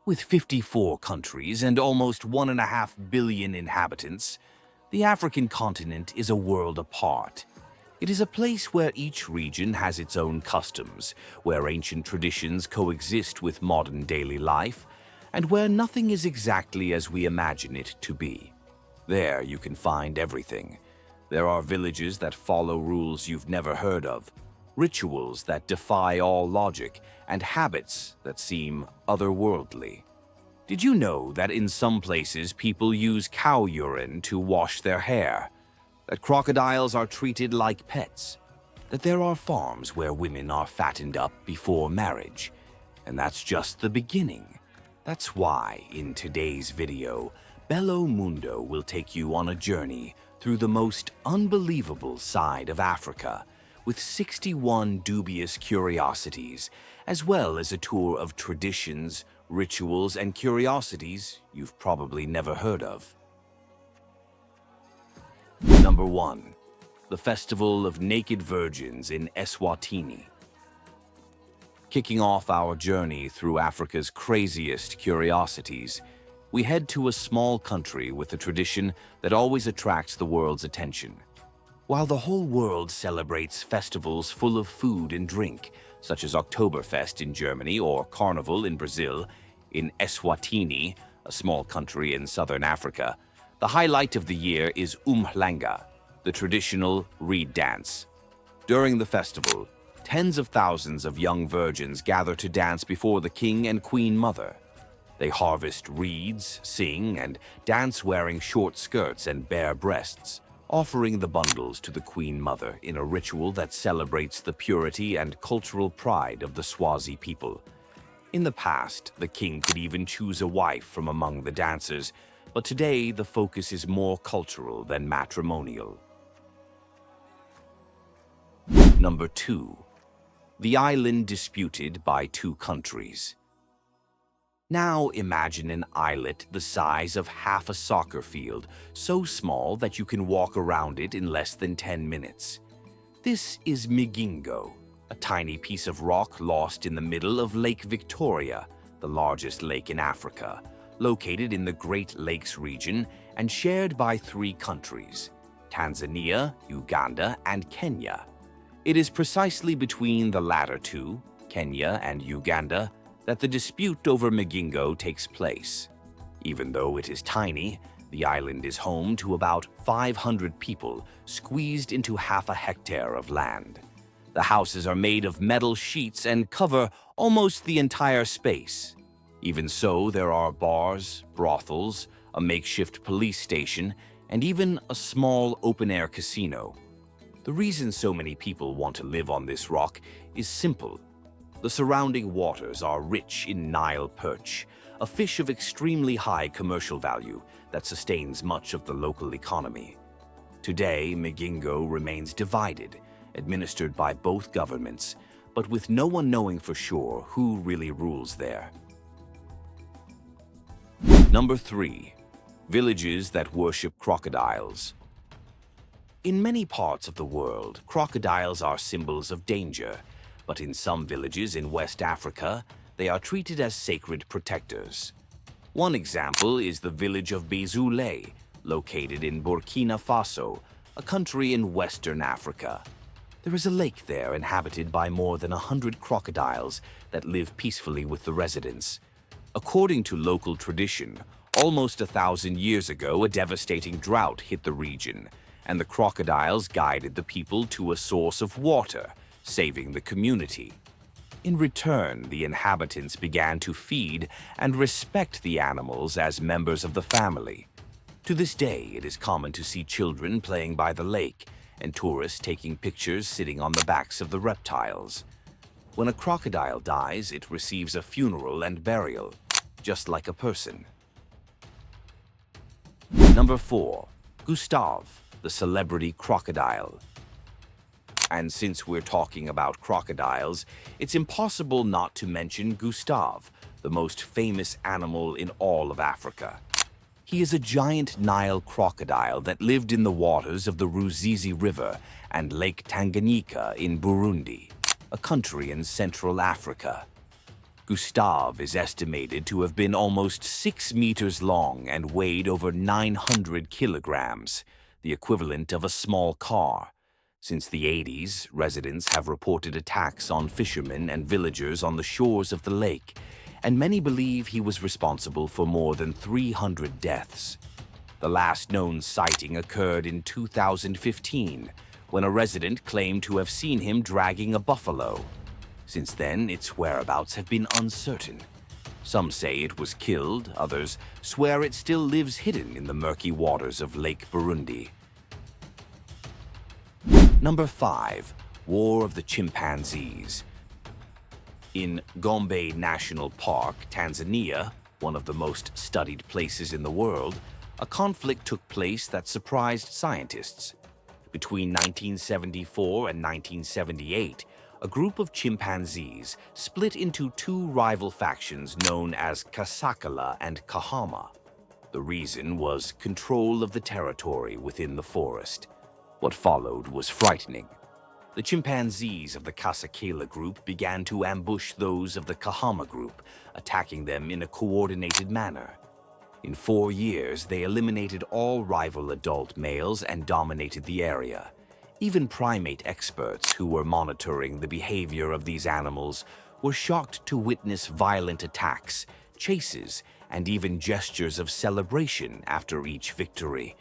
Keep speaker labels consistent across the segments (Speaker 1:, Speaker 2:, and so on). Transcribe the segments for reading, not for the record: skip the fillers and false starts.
Speaker 1: With 54 countries and almost 1.5 billion inhabitants, the African continent is a world apart. It is a place where each region has its own customs, where ancient traditions coexist with modern daily life, and where nothing is exactly as we imagine it to be. There you can find everything. There are villages that follow rules you've never heard of, rituals that defy all logic, and habits that seem otherworldly. Did you know that in some places people use cow urine to wash their hair? That crocodiles are treated like pets? That there are farms where women are fattened up before marriage? And that's just the beginning. That's why, in today's video, Bello Mundo will take you on a journey through the most unbelievable side of Africa, with 61 dubious curiosities, as well as a tour of traditions, rituals, and curiosities you've probably never heard of. Number 1. The Festival of Naked Virgins in Eswatini. Kicking off our journey through Africa's craziest curiosities, we head to a small country with a tradition that always attracts the world's attention. While the whole world celebrates festivals full of food and drink, such as Oktoberfest in Germany or Carnival in Brazil, in Eswatini, a small country in southern Africa, the highlight of the year is Umhlanga, the traditional reed dance. During the festival, tens of thousands of young virgins gather to dance before the king and queen mother. They harvest reeds, sing, and dance wearing short skirts and bare breasts, offering the bundles to the Queen Mother in a ritual that celebrates the purity and cultural pride of the Swazi people. In the past, the king could even choose a wife from among the dancers, but today the focus is more cultural than matrimonial. Number 2. The island disputed by two countries. Now imagine an islet the size of half a soccer field, so small that you can walk around it in less than 10 minutes. This is Migingo, a tiny piece of rock lost in the middle of Lake Victoria, the largest lake in Africa, located in the Great Lakes region and shared by three countries: Tanzania, Uganda, and Kenya. It is precisely between the latter two, Kenya and Uganda, that the dispute over Migingo takes place. Even though it is tiny, the island is home to about 500 people squeezed into half a hectare of land. The houses are made of metal sheets and cover almost the entire space. Even so, there are bars, brothels, a makeshift police station, and even a small open-air casino. The reason so many people want to live on this rock is simple. The surrounding waters are rich in Nile perch, a fish of extremely high commercial value that sustains much of the local economy. Today, Migingo remains divided, administered by both governments, but with no one knowing for sure who really rules there. Number 3. Villages that worship crocodiles. In many parts of the world, crocodiles are symbols of danger, but in some villages in West Africa, they are treated as sacred protectors. One example is the village of Bezoulé, located in Burkina Faso, a country in Western Africa. There is a lake there inhabited by more than 100 crocodiles that live peacefully with the residents. According to local tradition, almost 1,000 years ago, a devastating drought hit the region, and the crocodiles guided the people to a source of water, saving the community. In return, the inhabitants began to feed and respect the animals as members of the family. To this day, it is common to see children playing by the lake and tourists taking pictures sitting on the backs of the reptiles. When a crocodile dies, it receives a funeral and burial, just like a person. Number 4. Gustave, the celebrity crocodile. And since we're talking about crocodiles, it's impossible not to mention Gustave, the most famous animal in all of Africa. He is a giant Nile crocodile that lived in the waters of the Ruzizi River and Lake Tanganyika in Burundi, a country in Central Africa. Gustav is estimated to have been almost 6 meters long and weighed over 900 kilograms, the equivalent of a small car. Since the 80s, residents have reported attacks on fishermen and villagers on the shores of the lake, and many believe he was responsible for more than 300 deaths. The last known sighting occurred in 2015, when a resident claimed to have seen him dragging a buffalo. Since then, its whereabouts have been uncertain. Some say it was killed, others swear it still lives hidden in the murky waters of Lake Burundi. Number 5. War of the Chimpanzees. In Gombe National Park, Tanzania, one of the most studied places in the world, a conflict took place that surprised scientists. Between 1974 and 1978, a group of chimpanzees split into two rival factions known as Kasakala and Kahama. The reason was control of the territory within the forest. What followed was frightening. The chimpanzees of the Kasakala group began to ambush those of the Kahama group, attacking them in a coordinated manner. In 4 years, they eliminated all rival adult males and dominated the area. Even primate experts who were monitoring the behavior of these animals were shocked to witness violent attacks, chases, and even gestures of celebration after each victory.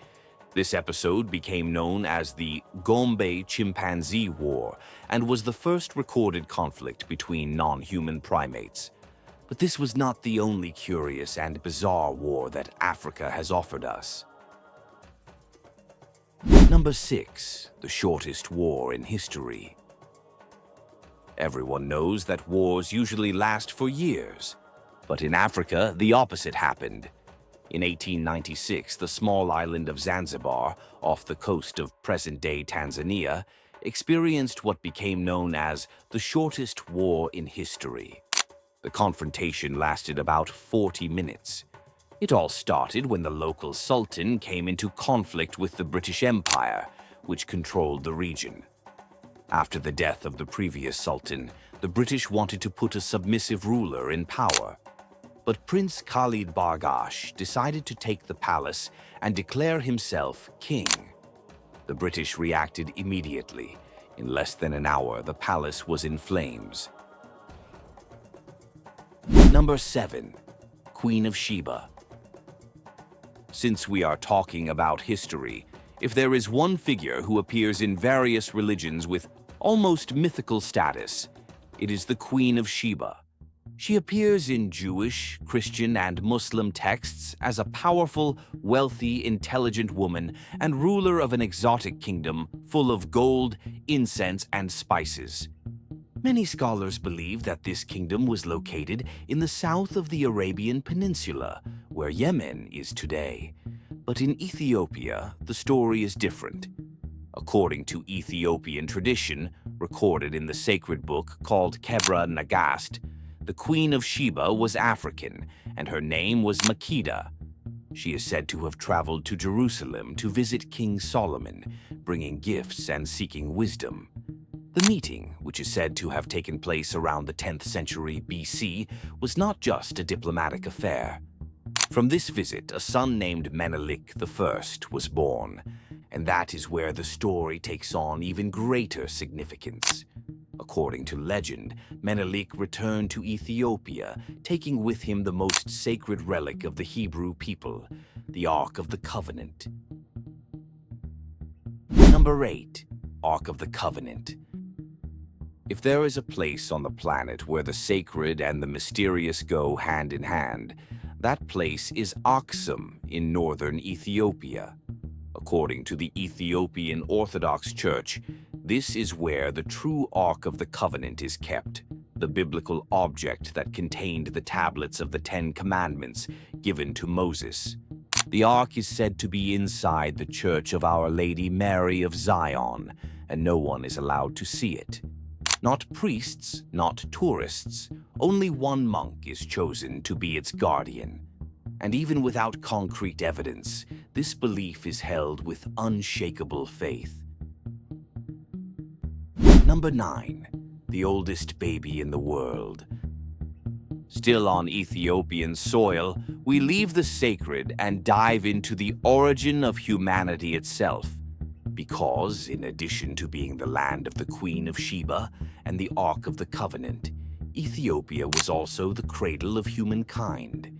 Speaker 1: This episode became known as the Gombe Chimpanzee War and was the first recorded conflict between non-human primates. But this was not the only curious and bizarre war that Africa has offered us. Number 6. The shortest war in history. Everyone knows that wars usually last for years, but in Africa, the opposite happened. In 1896, the small island of Zanzibar, off the coast of present-day Tanzania, experienced what became known as the shortest war in history. The confrontation lasted about 40 minutes. It all started when the local sultan came into conflict with the British Empire, which controlled the region. After the death of the previous sultan, the British wanted to put a submissive ruler in power. But Prince Khalid Bargash decided to take the palace and declare himself king. The British reacted immediately. In less than an hour, the palace was in flames. Number 7. Queen of Sheba. Since we are talking about history, if there is one figure who appears in various religions with almost mythical status, it is the Queen of Sheba. She appears in Jewish, Christian, and Muslim texts as a powerful, wealthy, intelligent woman and ruler of an exotic kingdom full of gold, incense, and spices. Many scholars believe that this kingdom was located in the south of the Arabian Peninsula, where Yemen is today. But in Ethiopia, the story is different. According to Ethiopian tradition, recorded in the sacred book called Kebra Nagast, the Queen of Sheba was African, and her name was Makeda. She is said to have traveled to Jerusalem to visit King Solomon, bringing gifts and seeking wisdom. The meeting, which is said to have taken place around the 10th century BC, was not just a diplomatic affair. From this visit, a son named Menelik I was born, and that is where the story takes on even greater significance. According to legend, Menelik returned to Ethiopia, taking with him the most sacred relic of the Hebrew people, the Ark of the Covenant. Number 8. Ark of the Covenant. If there is a place on the planet where the sacred and the mysterious go hand in hand, that place is Aksum in northern Ethiopia. According to the Ethiopian Orthodox Church, this is where the true Ark of the Covenant is kept, the biblical object that contained the tablets of the 10 Commandments given to Moses. The Ark is said to be inside the Church of Our Lady Mary of Zion, and no one is allowed to see it. Not priests, not tourists, only one monk is chosen to be its guardian. And even without concrete evidence, this belief is held with unshakable faith. Number 9. The oldest baby in the world. Still on Ethiopian soil, we leave the sacred and dive into the origin of humanity itself. Because, in addition to being the land of the Queen of Sheba and the Ark of the Covenant, Ethiopia was also the cradle of humankind.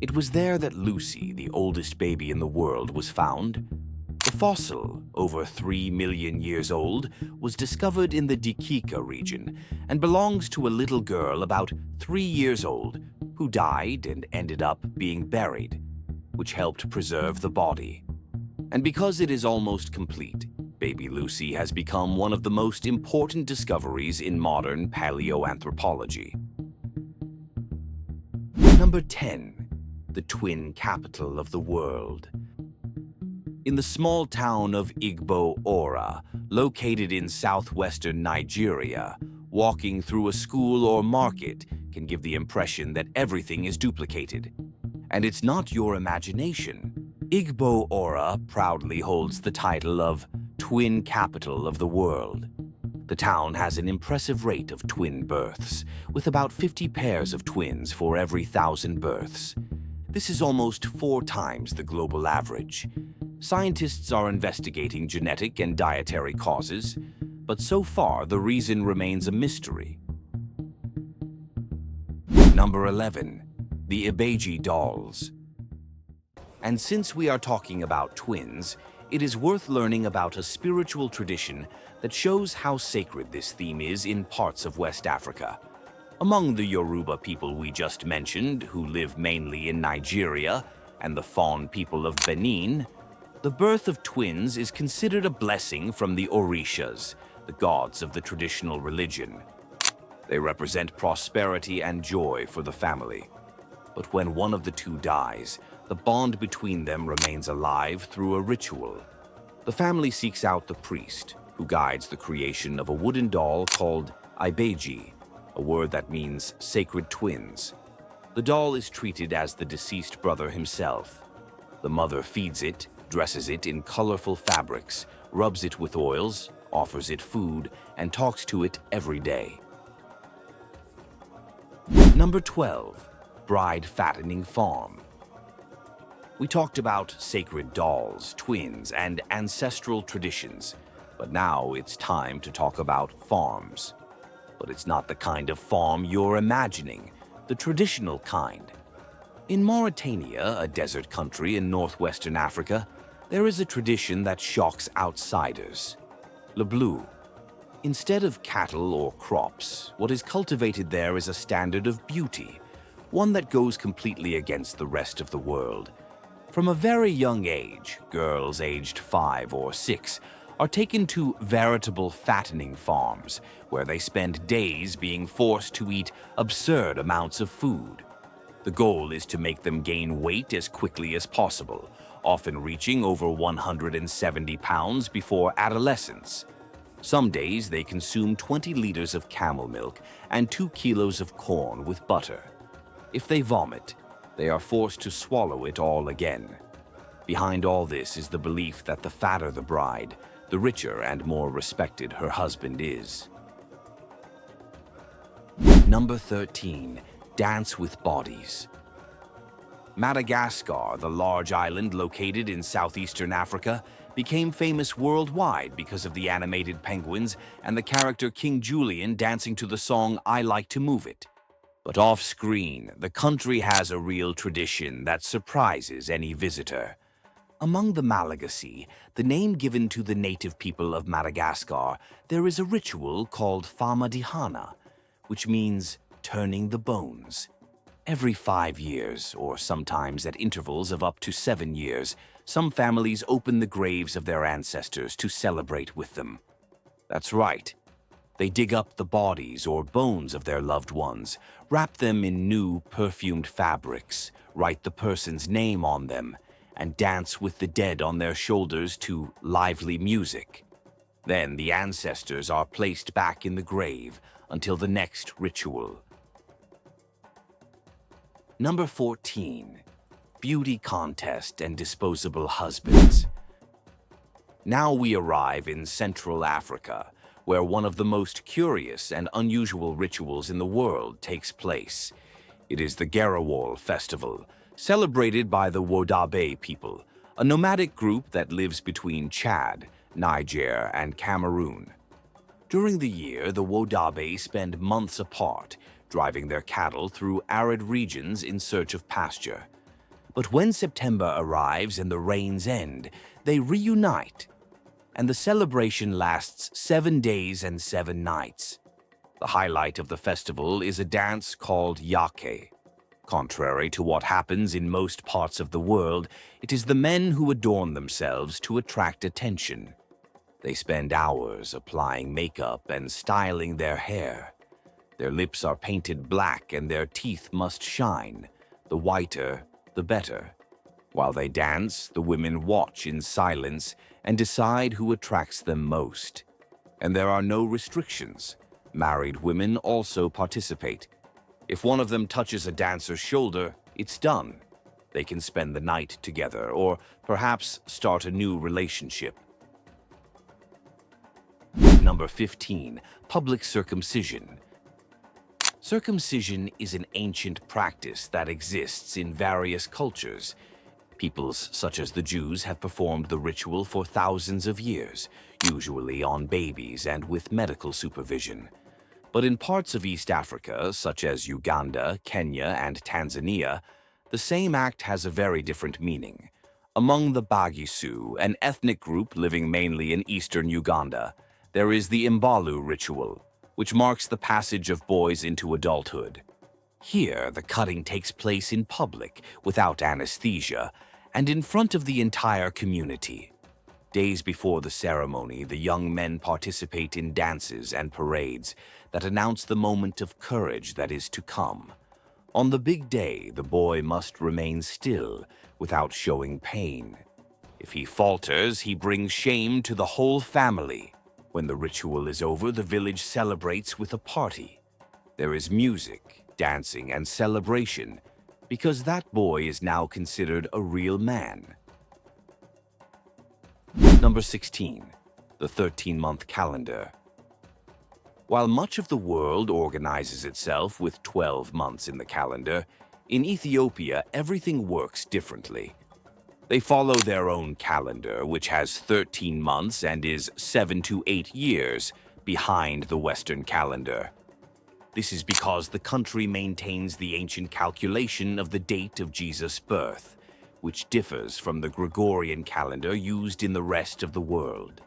Speaker 1: It was there that Lucy, the oldest baby in the world, was found. The fossil, over 3 million years old, was discovered in the Dikika region and belongs to a little girl about 3 years old who died and ended up being buried, which helped preserve the body. And because it is almost complete, baby Lucy has become one of the most important discoveries in modern paleoanthropology. Number 10. The twin capital of the world. In the small town of Igbo Ora, located in southwestern Nigeria, walking through a school or market can give the impression that everything is duplicated. And it's not your imagination. Igbo Ora proudly holds the title of twin capital of the world. The town has an impressive rate of twin births, with about 50 pairs of twins for every 1,000 births. This is almost 4 times the global average. Scientists are investigating genetic and dietary causes, but so far the reason remains a mystery. Number 11. The Ibeji dolls. And since we are talking about twins, it is worth learning about a spiritual tradition that shows how sacred this theme is in parts of West Africa. Among the Yoruba people we just mentioned, who live mainly in Nigeria, and the Fon people of Benin, the birth of twins is considered a blessing from the Orishas, the gods of the traditional religion. They represent prosperity and joy for the family. But when one of the two dies, the bond between them remains alive through a ritual. The family seeks out the priest, who guides the creation of a wooden doll called Ibeji, a word that means sacred twins. The doll is treated as the deceased brother himself. The mother feeds it, dresses it in colorful fabrics, rubs it with oils, offers it food, and talks to it every day. Number 12. Bride Fattening Farm. We talked about sacred dolls, twins, and ancestral traditions, but now it's time to talk about farms. But it's not the kind of farm you're imagining, the traditional kind. In Mauritania, a desert country in northwestern Africa, there is a tradition that shocks outsiders. Le Bleu. Instead of cattle or crops, what is cultivated there is a standard of beauty, one that goes completely against the rest of the world. From a very young age, girls aged 5 or 6 are taken to veritable fattening farms, where they spend days being forced to eat absurd amounts of food. The goal is to make them gain weight as quickly as possible, often reaching over 170 pounds before adolescence. Some days they consume 20 liters of camel milk and 2 kilos of corn with butter. If they vomit, they are forced to swallow it all again. Behind all this is the belief that the fatter the bride, the richer and more respected her husband is. Number 13. Dance with Bodies. Madagascar, the large island located in southeastern Africa, became famous worldwide because of the animated penguins and the character King Julian dancing to the song I Like to Move It. But off-screen, the country has a real tradition that surprises any visitor. Among the Malagasy, the name given to the native people of Madagascar, there is a ritual called Famadihana, which means turning the bones. Every 5 years, or sometimes at intervals of up to 7 years, some families open the graves of their ancestors to celebrate with them. That's right. They dig up the bodies or bones of their loved ones, wrap them in new perfumed fabrics, write the person's name on them, and dance with the dead on their shoulders to lively music. Then the ancestors are placed back in the grave until the next ritual. Number 14. Beauty contest and disposable husbands. Now we arrive in Central Africa, where one of the most curious and unusual rituals in the world takes place. It is the Garawal festival, celebrated by the Wodabe people, a nomadic group that lives between Chad, Niger, and Cameroon. During the year, the Wodabe spend months apart, driving their cattle through arid regions in search of pasture. But when September arrives and the rains end, they reunite, and the celebration lasts 7 days and 7 nights. The highlight of the festival is a dance called yake. Contrary to what happens in most parts of the world, it is the men who adorn themselves to attract attention. They spend hours applying makeup and styling their hair. Their lips are painted black and their teeth must shine. The whiter, the better. While they dance, the women watch in silence and decide who attracts them most. And there are no restrictions. Married women also participate. If one of them touches a dancer's shoulder, it's done. They can spend the night together or perhaps start a new relationship. Number 15. Public circumcision. Circumcision is an ancient practice that exists in various cultures. Peoples such as the Jews have performed the ritual for thousands of years, usually on babies and with medical supervision. But in parts of East Africa, such as Uganda, Kenya, and Tanzania, the same act has a very different meaning. Among the Bagisu, an ethnic group living mainly in eastern Uganda, there is the Imbalu ritual, which marks the passage of boys into adulthood. Here, the cutting takes place in public, without anesthesia, and in front of the entire community. Days before the ceremony, the young men participate in dances and parades that announce the moment of courage that is to come. On the big day, the boy must remain still, without showing pain. If he falters, he brings shame to the whole family. When the ritual is over, the village celebrates with a party. There is music, dancing, and celebration, because that boy is now considered a real man. Number 16. The 13-month calendar. While much of the world organizes itself with 12 months in the calendar, in Ethiopia everything works differently. They follow their own calendar, which has 13 months and is 7 to 8 years behind the Western calendar. This is because the country maintains the ancient calculation of the date of Jesus' birth, which differs from the Gregorian calendar used in the rest of the world.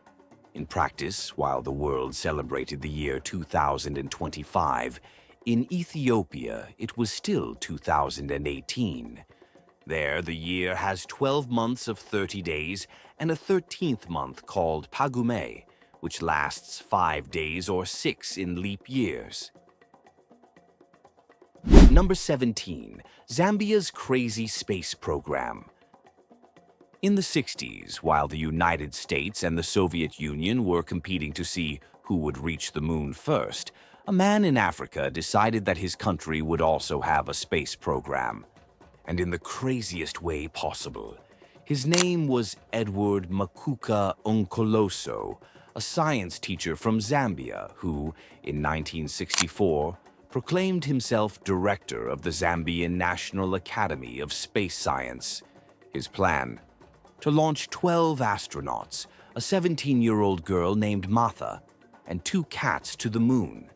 Speaker 1: In practice, while the world celebrated the year 2025, in Ethiopia it was still 2018. There, the year has 12 months of 30 days and a 13th month called Pagume, which lasts 5 days or 6 in leap years. Number 17. Zambia's crazy space program. In the 60s, while the United States and the Soviet Union were competing to see who would reach the moon first, a man in Africa decided that his country would also have a space program. And in the craziest way possible. His name was Edward Makuka Onkoloso, a science teacher from Zambia who, in 1964, proclaimed himself director of the Zambian National Academy of Space Science. His plan? To launch 12 astronauts, a 17-year-old girl named Martha, and 2 cats to the moon,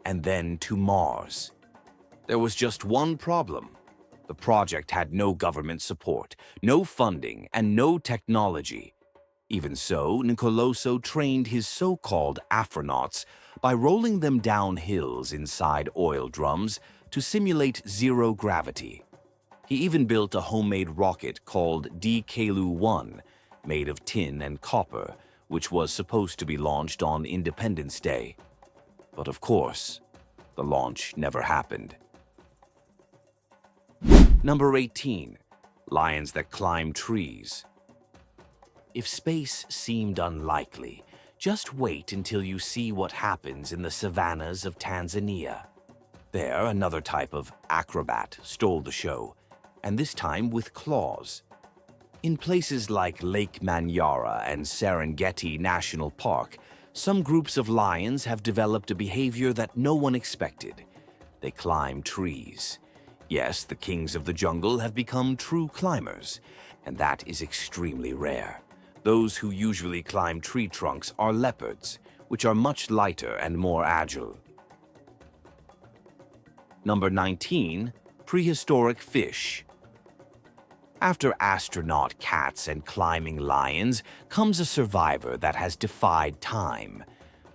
Speaker 1: and then to Mars. There was just one problem. The project had no government support, no funding, and no technology. Even so, Nicoloso trained his so-called astronauts by rolling them down hills inside oil drums to simulate zero gravity. He even built a homemade rocket called DKLU-1, made of tin and copper, which was supposed to be launched on Independence Day. But of course, the launch never happened. Number 18. Lions that climb trees. If space seemed unlikely, just wait until you see what happens in the savannas of Tanzania. There, another type of acrobat stole the show, and this time with claws. In places like Lake Manyara and Serengeti National Park, some groups of lions have developed a behavior that no one expected. They climb trees. Yes, the kings of the jungle have become true climbers, and that is extremely rare. Those who usually climb tree trunks are leopards, which are much lighter and more agile. Number 19. Prehistoric fish. After astronaut cats and climbing lions comes a survivor that has defied time.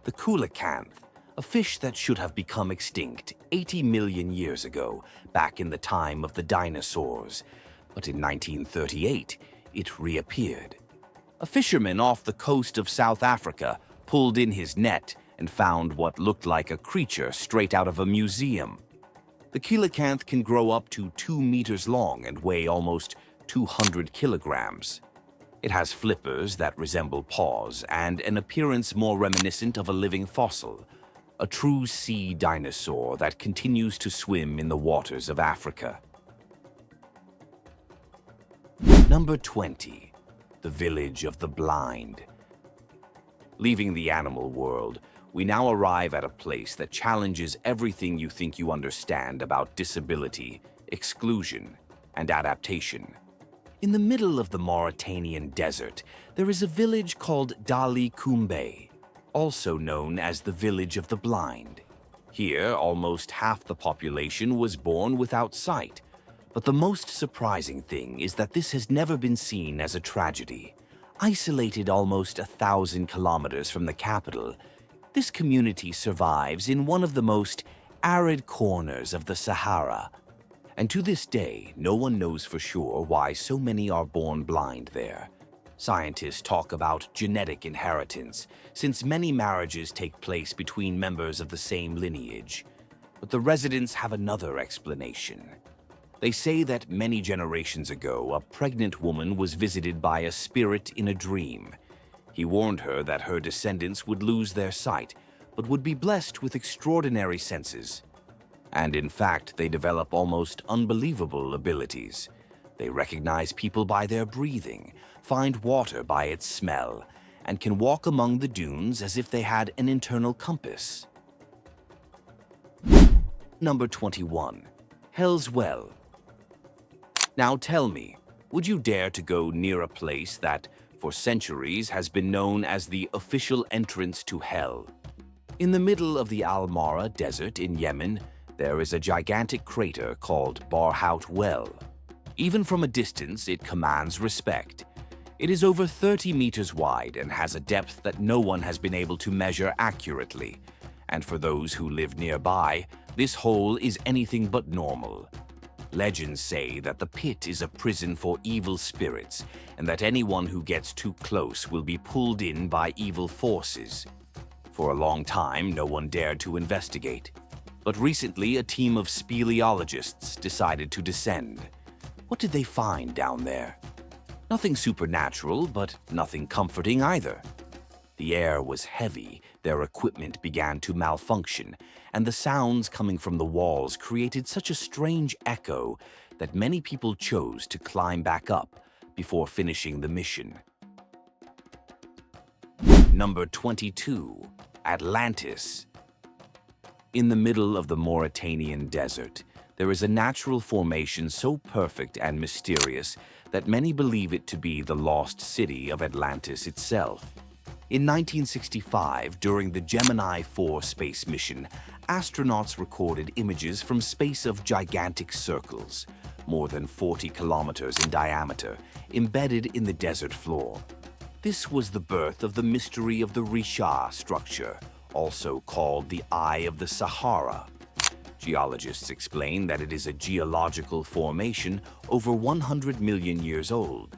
Speaker 1: The coelacanth, a fish that should have become extinct 80 million years ago, back in the time of the dinosaurs. But in 1938, it reappeared. A fisherman off the coast of South Africa pulled in his net and found what looked like a creature straight out of a museum. The coelacanth can grow up to 2 meters long and weigh almost 200 kilograms. It has flippers that resemble paws and an appearance more reminiscent of a living fossil, a true sea dinosaur that continues to swim in the waters of Africa. Number 20. The Village of the Blind. Leaving the animal world, we now arrive at a place that challenges everything you think you understand about disability, exclusion, and adaptation. In the middle of the Mauritanian desert, there is a village called Dali Kumbe, also known as the Village of the Blind. Here, almost half the population was born without sight. But the most surprising thing is that this has never been seen as a tragedy. Isolated almost 1,000 kilometers from the capital, this community survives in one of the most arid corners of the Sahara. And to this day, no one knows for sure why so many are born blind there. Scientists talk about genetic inheritance, since many marriages take place between members of the same lineage. But the residents have another explanation. They say that many generations ago, a pregnant woman was visited by a spirit in a dream. He warned her that her descendants would lose their sight, but would be blessed with extraordinary senses. And in fact, they develop almost unbelievable abilities. They recognize people by their breathing, find water by its smell, and can walk among the dunes as if they had an internal compass. Number 21. Hell's Well. Now tell me, would you dare to go near a place that, for centuries, has been known as the official entrance to hell? In the middle of the Al Mara Desert in Yemen, there is a gigantic crater called Barhout Well. Even from a distance, it commands respect. It is over 30 meters wide and has a depth that no one has been able to measure accurately. And for those who live nearby, this hole is anything but normal. Legends say that the pit is a prison for evil spirits, and that anyone who gets too close will be pulled in by evil forces. For a long time, no one dared to investigate. But recently, a team of speleologists decided to descend. What did they find down there? Nothing supernatural, but nothing comforting either. The air was heavy, their equipment began to malfunction, and the sounds coming from the walls created such a strange echo that many people chose to climb back up before finishing the mission. Number 22. Atlantis. In the middle of the Mauritanian desert, there is a natural formation so perfect and mysterious that many believe it to be the lost city of Atlantis itself. In 1965, during the Gemini 4 space mission, astronauts recorded images from space of gigantic circles, more than 40 kilometers in diameter, embedded in the desert floor. This was the birth of the mystery of the Risha structure, also called the Eye of the Sahara. Geologists explain that it is a geological formation over 100 million years old.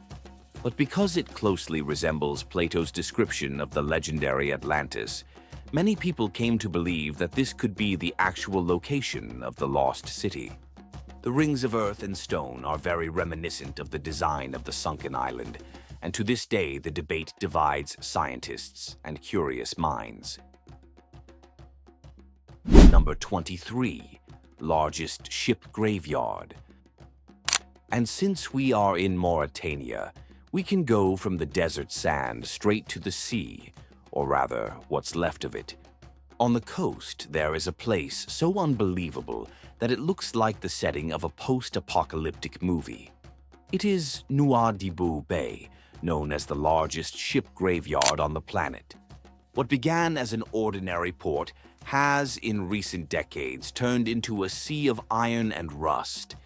Speaker 1: But because it closely resembles Plato's description of the legendary Atlantis, many people came to believe that this could be the actual location of the lost city. The rings of earth and stone are very reminiscent of the design of the sunken island, and to this day the debate divides scientists and curious minds. Number 23. Largest ship graveyard. And since we are in Mauritania, we can go from the desert sand straight to the sea, or rather, what's left of it. On the coast, there is a place so unbelievable that it looks like the setting of a post-apocalyptic movie. It is Nouadhibou Bay, known as the largest ship graveyard on the planet. What began as an ordinary port has, in recent decades, turned into a sea of iron and rust.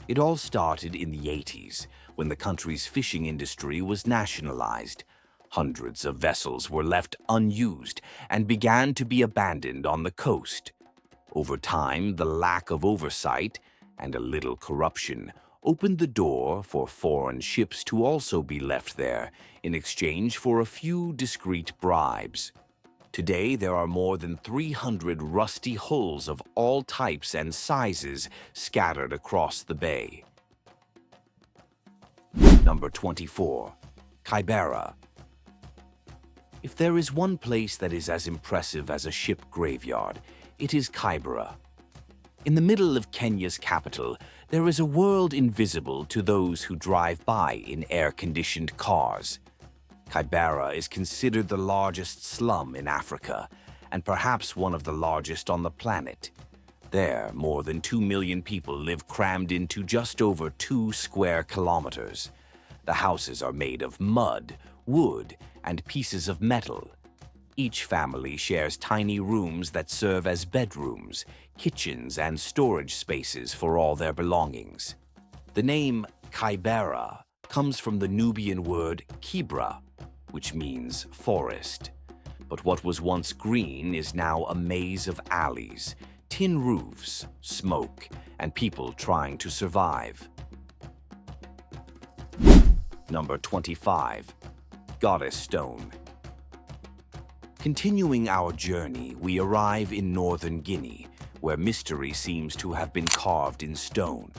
Speaker 1: It all started in the 80s, when the country's fishing industry was nationalized. Hundreds of vessels were left unused and began to be abandoned on the coast. Over time, the lack of oversight and a little corruption opened the door for foreign ships to also be left there in exchange for a few discreet bribes. Today, there are more than 300 rusty hulls of all types and sizes scattered across the bay. Number 24. Kibera. If there is one place that is as impressive as a ship graveyard, it is Kibera. In the middle of Kenya's capital, there is a world invisible to those who drive by in air-conditioned cars. Kibera is considered the largest slum in Africa, and perhaps one of the largest on the planet. There, more than 2 million people live crammed into just over 2 square kilometers. The houses are made of mud, wood, and pieces of metal. Each family shares tiny rooms that serve as bedrooms, kitchens, and storage spaces for all their belongings. The name Kibera comes from the Nubian word Kibra, which means forest. But what was once green is now a maze of alleys, tin roofs, smoke, and people trying to survive. Number 25. Goddess Stone. Continuing our journey, we arrive in northern Guinea, where mystery seems to have been carved in stone.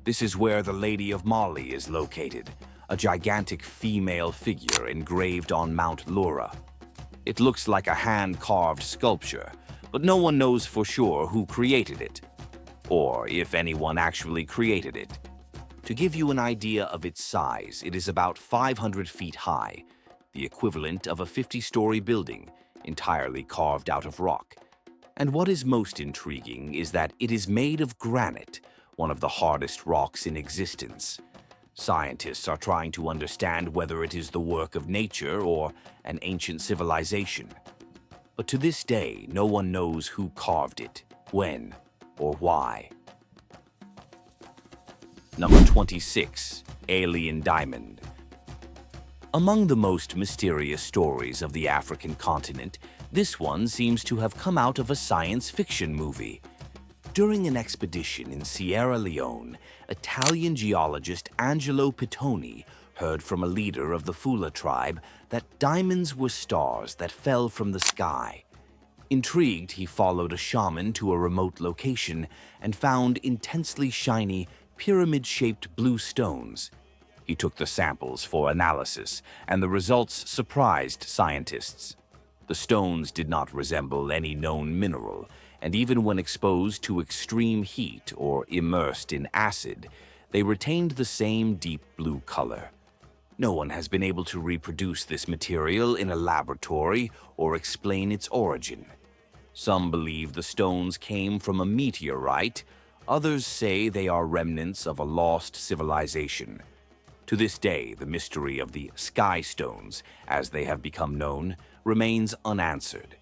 Speaker 1: This is where the Lady of Mali is located, a gigantic female figure engraved on Mount Lura. It looks like a hand-carved sculpture, but no one knows for sure who created it, or if anyone actually created it. To give you an idea of its size, it is about 500 feet high, the equivalent of a 50-story building, entirely carved out of rock. And what is most intriguing is that it is made of granite, one of the hardest rocks in existence. Scientists are trying to understand whether it is the work of nature or an ancient civilization. But to this day, no one knows who carved it, when, or why. Number 26. Alien Diamond. Among the most mysterious stories of the African continent, this one seems to have come out of a science fiction movie. During an expedition in Sierra Leone, Italian geologist Angelo Pittoni heard from a leader of the Fula tribe that diamonds were stars that fell from the sky. Intrigued, he followed a shaman to a remote location and found intensely shiny, pyramid-shaped blue stones. He took the samples for analysis, and the results surprised scientists. The stones did not resemble any known mineral, and even when exposed to extreme heat or immersed in acid, they retained the same deep blue color. No one has been able to reproduce this material in a laboratory or explain its origin. Some believe the stones came from a meteorite. Others say they are remnants of a lost civilization. To this day, the mystery of the sky stones, as they have become known, remains unanswered.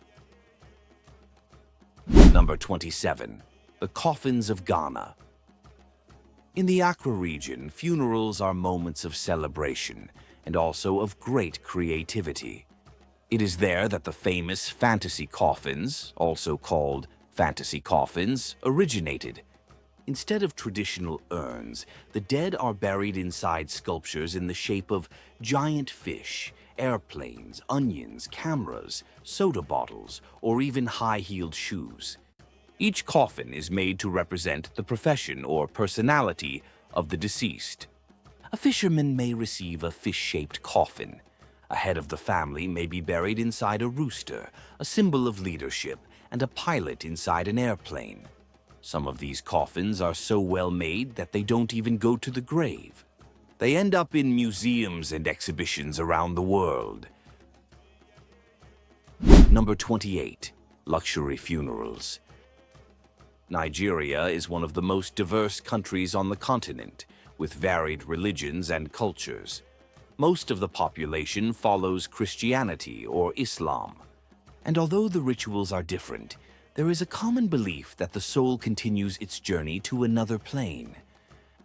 Speaker 1: Number 27. The Coffins of Ghana. In the Accra region, funerals are moments of celebration and also of great creativity. It is there that the famous fantasy coffins, also called fantasy coffins, originated. Instead of traditional urns, the dead are buried inside sculptures in the shape of giant fish, airplanes, onions, cameras, soda bottles, or even high-heeled shoes. Each coffin is made to represent the profession or personality of the deceased. A fisherman may receive a fish-shaped coffin. A head of the family may be buried inside a rooster, a symbol of leadership, and a pilot inside an airplane. Some of these coffins are so well made that they don't even go to the grave. They end up in museums and exhibitions around the world. Number 28. Luxury funerals. Nigeria is one of the most diverse countries on the continent, with varied religions and cultures. Most of the population follows Christianity or Islam. And although the rituals are different, there is a common belief that the soul continues its journey to another plane.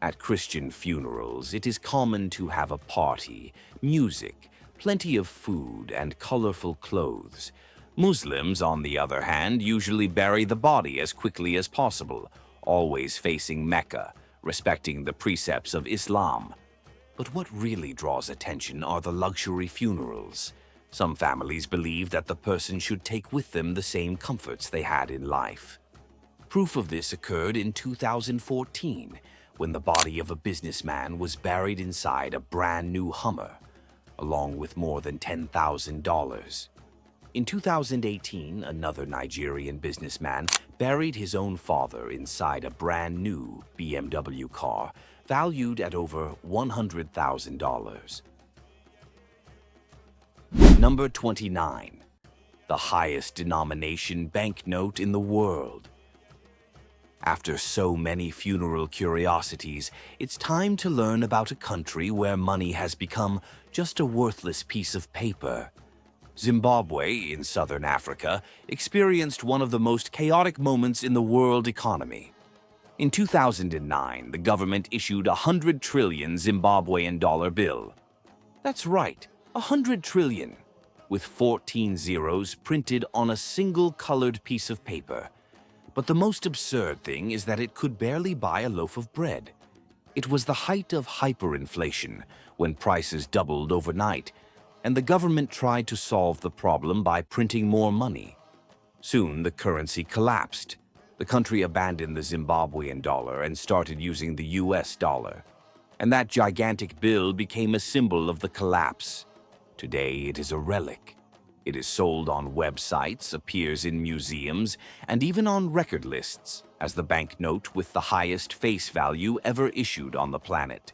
Speaker 1: At Christian funerals, it is common to have a party, music, plenty of food, and colorful clothes. Muslims, on the other hand, usually bury the body as quickly as possible, always facing Mecca, respecting the precepts of Islam. But what really draws attention are the luxury funerals. Some families believe that the person should take with them the same comforts they had in life. Proof of this occurred in 2014, when the body of a businessman was buried inside a brand new Hummer, along with more than $10,000. In 2018, another Nigerian businessman buried his own father inside a brand new BMW car, valued at over $100,000. Number 29. The highest denomination banknote in the world. After so many funeral curiosities, it's time to learn about a country where money has become just a worthless piece of paper. Zimbabwe, in southern Africa, experienced one of the most chaotic moments in the world economy. In 2009, the government issued a 100 trillion Zimbabwean dollar bill. That's right, 100 trillion, with 14 zeros printed on a single colored piece of paper. But the most absurd thing is that it could barely buy a loaf of bread. It was the height of hyperinflation, when prices doubled overnight, and the government tried to solve the problem by printing more money. Soon, the currency collapsed. The country abandoned the Zimbabwean dollar and started using the US dollar. And that gigantic bill became a symbol of the collapse. Today, it is a relic. It is sold on websites, appears in museums, and even on record lists as the banknote with the highest face value ever issued on the planet.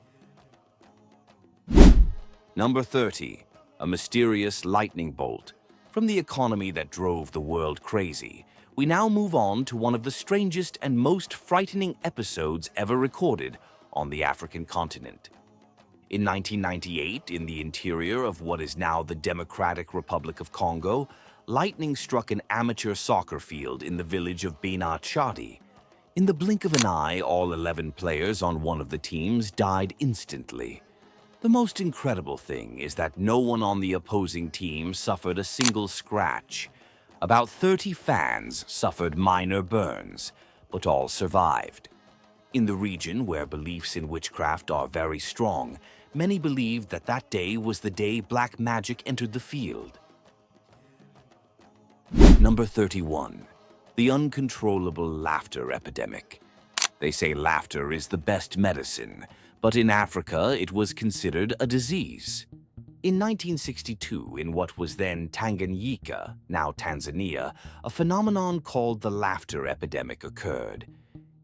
Speaker 1: Number 30. A mysterious lightning bolt. From the economy that drove the world crazy, we now move on to one of the strangest and most frightening episodes ever recorded on the African continent. In 1998, in the interior of what is now the Democratic Republic of Congo, lightning struck an amateur soccer field in the village of Bena Chadi. In the blink of an eye, all 11 players on one of the teams died instantly. The most incredible thing is that no one on the opposing team suffered a single scratch. About 30 fans suffered minor burns, but all survived. In the region where beliefs in witchcraft are very strong, many believed that that day was the day black magic entered the field. Number 31. The uncontrollable laughter epidemic. They say laughter is the best medicine, but in Africa it was considered a disease. In 1962, in what was then Tanganyika, now Tanzania, a phenomenon called the laughter epidemic occurred.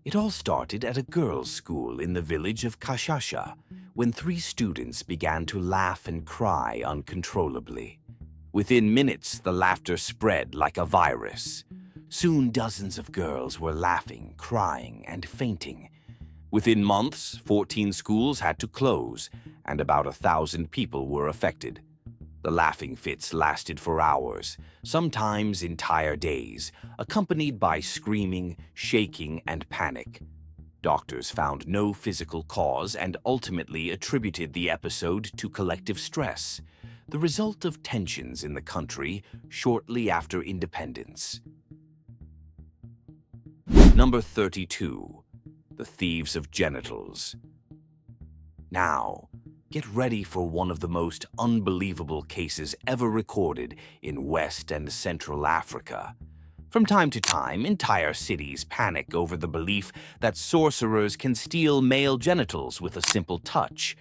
Speaker 1: It all started at a girls' school in the village of Kashasha, when 3 students began to laugh and cry uncontrollably. Within minutes, the laughter spread like a virus. Soon, dozens of girls were laughing, crying, and fainting. Within months, 14 schools had to close, and about 1,000 people were affected. The laughing fits lasted for hours, sometimes entire days, accompanied by screaming, shaking, and panic. Doctors found no physical cause and ultimately attributed the episode to collective stress, the result of tensions in the country shortly after independence. Number 32. The thieves of genitals. Now, get ready for one of the most unbelievable cases ever recorded in West and Central Africa. From time to time, entire cities panic over the belief that sorcerers can steal male genitals with a simple touch.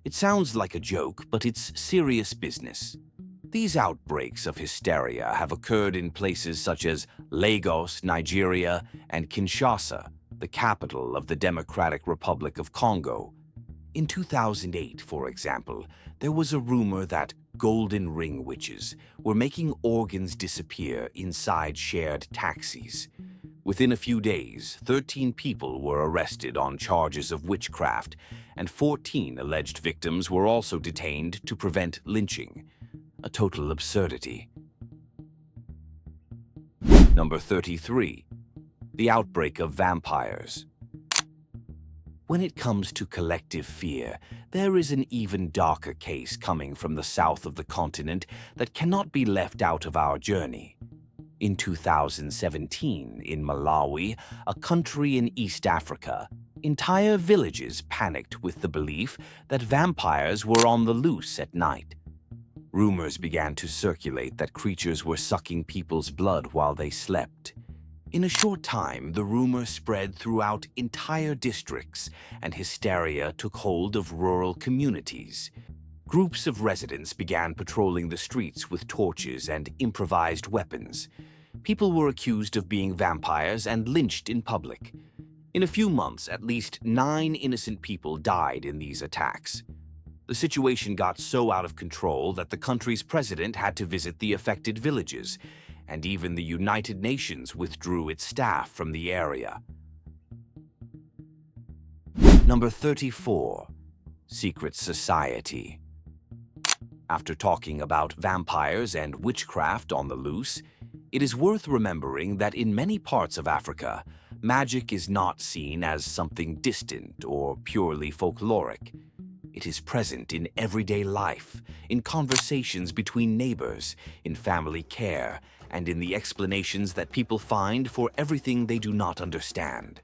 Speaker 1: It sounds like a joke, but it's serious business. These outbreaks of hysteria have occurred in places such as Lagos, Nigeria, and Kinshasa, the capital of the Democratic Republic of Congo. In 2008, for example, there was a rumor that golden ring witches were making organs disappear inside shared taxis. Within a few days, 13 people were arrested on charges of witchcraft, and 14 alleged victims were also detained to prevent lynching. A total absurdity. Number 33. The outbreak of vampires. When it comes to collective fear, there is an even darker case coming from the south of the continent that cannot be left out of our journey. In 2017, in Malawi, a country in East Africa, entire villages panicked with the belief that vampires were on the loose at night. Rumors began to circulate that creatures were sucking people's blood while they slept. In a short time, the rumor spread throughout entire districts, and hysteria took hold of rural communities. Groups of residents began patrolling the streets with torches and improvised weapons. People were accused of being vampires and lynched in public. In a few months, at least 9 innocent people died in these attacks. The situation got so out of control that the country's president had to visit the affected villages, and even the United Nations withdrew its staff from the area. Number 34. Secret Society. After talking about vampires and witchcraft on the loose, it is worth remembering that in many parts of Africa, magic is not seen as something distant or purely folkloric. It is present in everyday life, in conversations between neighbors, in family care, and in the explanations that people find for everything they do not understand.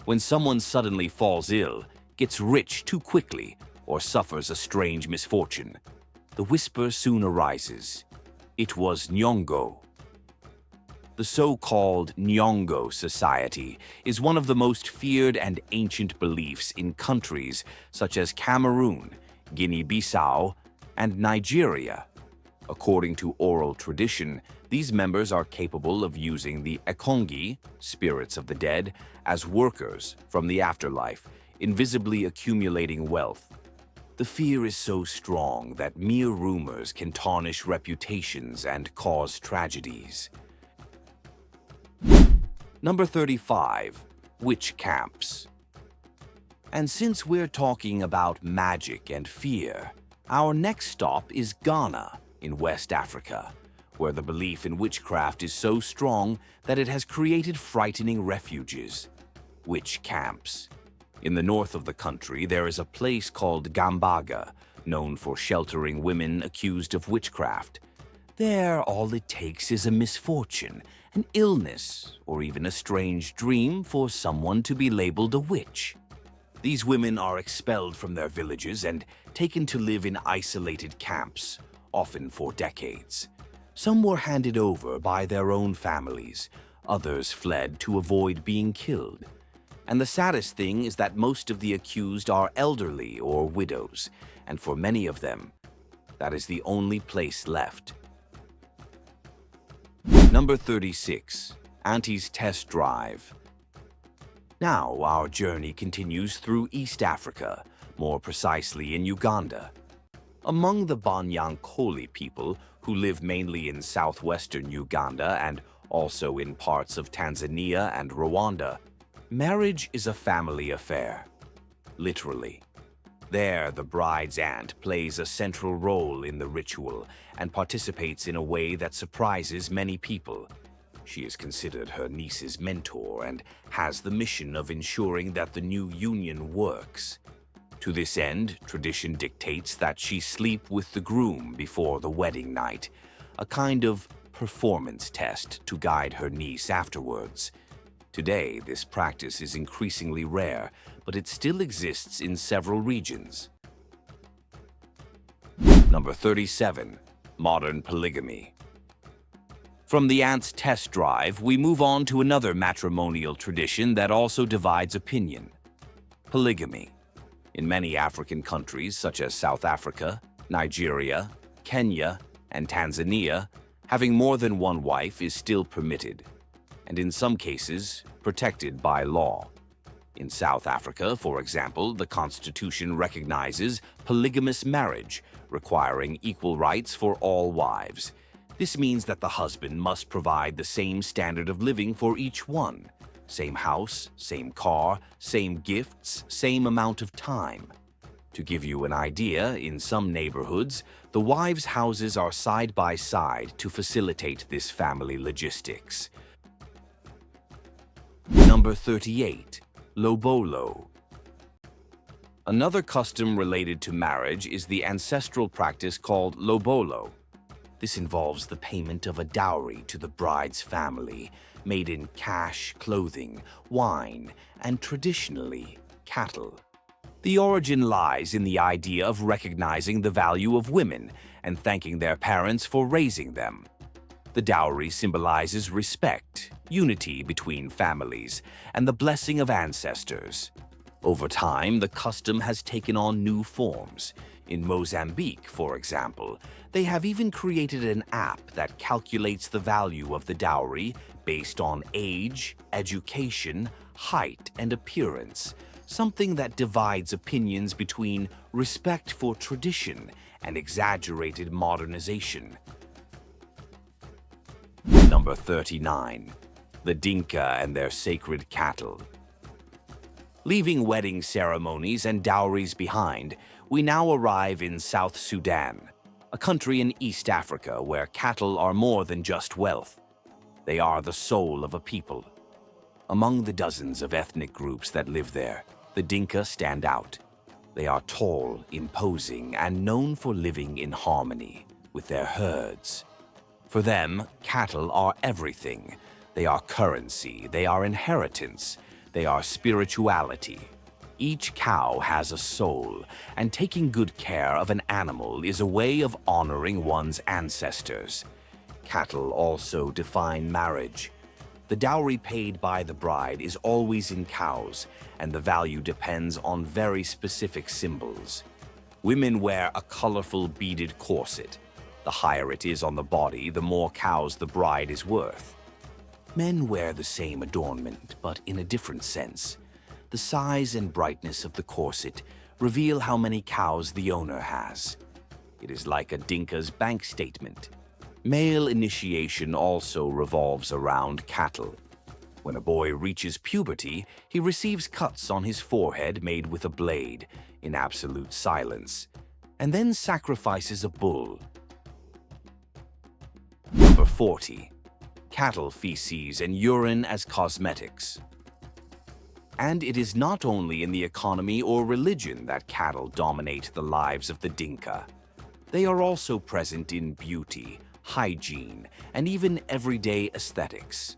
Speaker 1: When someone suddenly falls ill, gets rich too quickly, or suffers a strange misfortune, the whisper soon arises. It was Nyongo. The so-called Nyongo Society is one of the most feared and ancient beliefs in countries such as Cameroon, Guinea-Bissau, and Nigeria. According to oral tradition, these members are capable of using the Ekongi, spirits of the dead, as workers from the afterlife, invisibly accumulating wealth. The fear is so strong that mere rumors can tarnish reputations and cause tragedies. Number 35. Witch camps. And since we're talking about magic and fear, our next stop is Ghana in West Africa, where the belief in witchcraft is so strong that it has created frightening refuges. Witch camps. In the north of the country, there is a place called Gambaga, known for sheltering women accused of witchcraft. There, all it takes is a misfortune, an illness, or even a strange dream for someone to be labeled a witch. These women are expelled from their villages and taken to live in isolated camps, often for decades. Some were handed over by their own families, others fled to avoid being killed. And the saddest thing is that most of the accused are elderly or widows, and for many of them, that is the only place left. Number 36. Auntie's Test Drive. Now our journey continues through East Africa, more precisely in Uganda. Among the Banyankole people, who live mainly in southwestern Uganda and also in parts of Tanzania and Rwanda, marriage is a family affair. Literally. There, the bride's aunt plays a central role in the ritual and participates in a way that surprises many people. She is considered her niece's mentor and has the mission of ensuring that the new union works. To this end, tradition dictates that she sleep with the groom before the wedding night, a kind of performance test to guide her niece afterwards. Today, this practice is increasingly rare, but it still exists in several regions. Number 37. Modern polygamy. From the aunt's test drive, we move on to another matrimonial tradition that also divides opinion: polygamy. In many African countries, such as South Africa, Nigeria, Kenya, and Tanzania, having more than one wife is still permitted, and in some cases, protected by law. In South Africa, for example, the constitution recognizes polygamous marriage, requiring equal rights for all wives. This means that the husband must provide the same standard of living for each one. Same house, same car, same gifts, same amount of time. To give you an idea, in some neighborhoods, the wives' houses are side by side to facilitate this family logistics. Number 38. Lobolo. Another custom related to marriage is the ancestral practice called lobolo. This involves the payment of a dowry to the bride's family, made in cash, clothing, wine, and traditionally, cattle. The origin lies in the idea of recognizing the value of women and thanking their parents for raising them. The dowry symbolizes respect, unity between families, and the blessing of ancestors. Over time, the custom has taken on new forms. In Mozambique, for example, they have even created an app that calculates the value of the dowry based on age, education, height, and appearance, something that divides opinions between respect for tradition and exaggerated modernization. Number 39. The Dinka and their sacred cattle. Leaving wedding ceremonies and dowries behind, we now arrive in South Sudan, a country in East Africa where cattle are more than just wealth. They are the soul of a people. Among the dozens of ethnic groups that live there, the Dinka stand out. They are tall, imposing, and known for living in harmony with their herds. For them, cattle are everything. They are currency, they are inheritance, they are spirituality. Each cow has a soul, and taking good care of an animal is a way of honoring one's ancestors. Cattle also define marriage. The dowry paid by the bride is always in cows, and the value depends on very specific symbols. Women wear a colorful beaded corset. The higher it is on the body, the more cows the bride is worth. Men wear the same adornment, but in a different sense. The size and brightness of the corset reveal how many cows the owner has. It is like a Dinka's bank statement. Male initiation also revolves around cattle. When a boy reaches puberty, he receives cuts on his forehead made with a blade, in absolute silence, and then sacrifices a bull. Number 40. Cattle feces and urine as cosmetics. And it is not only in the economy or religion that cattle dominate the lives of the Dinka. They are also present in beauty, hygiene, and even everyday aesthetics.